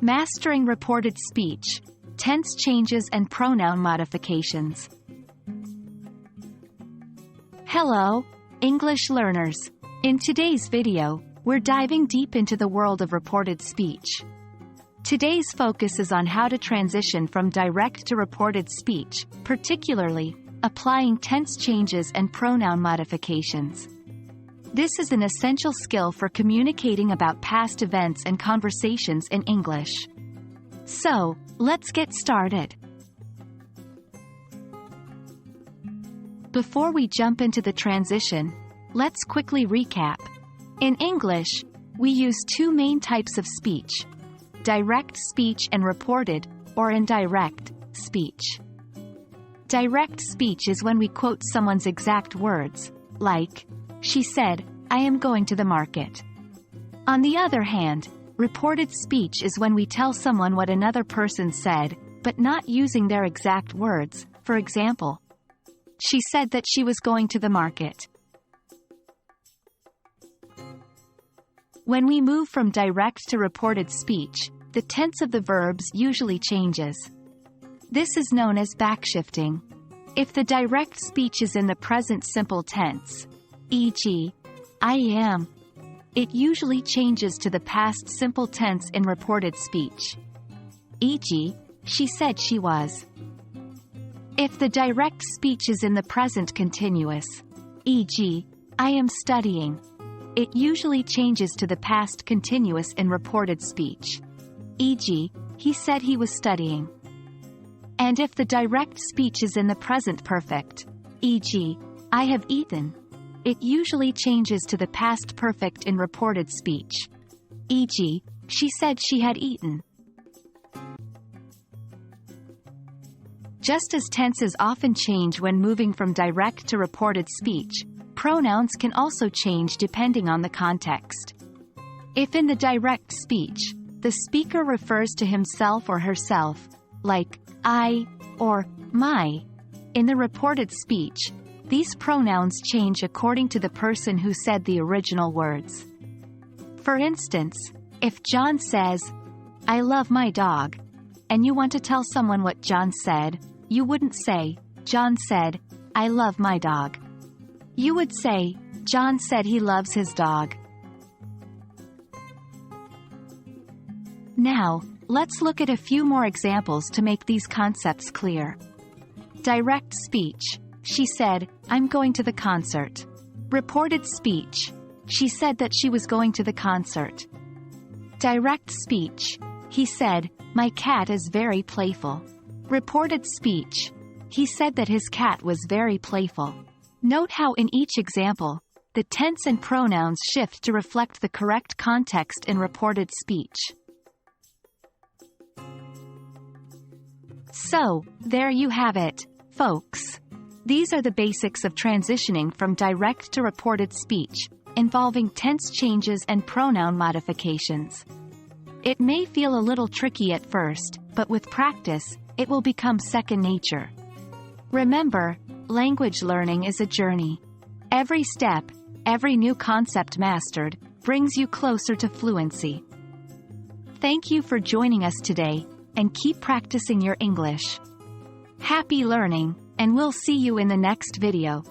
Mastering reported speech, tense changes and pronoun modifications. Hello, English learners. In today's video, we're diving deep into the world of reported speech. Today's focus is on how to transition from direct to reported speech, particularly applying tense changes and pronoun modifications. This is an essential skill for communicating about past events and conversations in English. So, let's get started. Before we jump into the transition, let's quickly recap. In English, we use two main types of speech: direct speech and reported, or indirect, speech. Direct speech is when we quote someone's exact words, like, "She said, I am going to the market." On the other hand, reported speech is when we tell someone what another person said, but not using their exact words. For example, "She said that she was going to the market." When we move from direct to reported speech, the tense of the verbs usually changes. This is known as backshifting. If the direct speech is in the present simple tense, e.g., I am, it usually changes to the past simple tense in reported speech. E.g., she said she was. If the direct speech is in the present continuous, e.g., I am studying, it usually changes to the past continuous in reported speech. E.g., he said he was studying. And if the direct speech is in the present perfect, e.g., I have eaten, it usually changes to the past perfect in reported speech. E.g., she said she had eaten. Just as tenses often change when moving from direct to reported speech, pronouns can also change depending on the context. If in the direct speech, the speaker refers to himself or herself, like I or my, in the reported speech, these pronouns change according to the person who said the original words. For instance, if John says, "I love my dog," and you want to tell someone what John said, you wouldn't say, "John said, I love my dog." You would say, "John said he loves his dog." Now, let's look at a few more examples to make these concepts clear. Direct speech. She said, "I'm going to the concert." Reported speech. She said that she was going to the concert. Direct speech. He said, "My cat is very playful." Reported speech. He said that his cat was very playful. Note how in each example, the tense and pronouns shift to reflect the correct context in reported speech. So, there you have it, folks. These are the basics of transitioning from direct to reported speech, involving tense changes and pronoun modifications. It may feel a little tricky at first, but with practice, it will become second nature. Remember, language learning is a journey. Every step, every new concept mastered, brings you closer to fluency. Thank you for joining us today, and keep practicing your English. Happy learning, and we'll see you in the next video.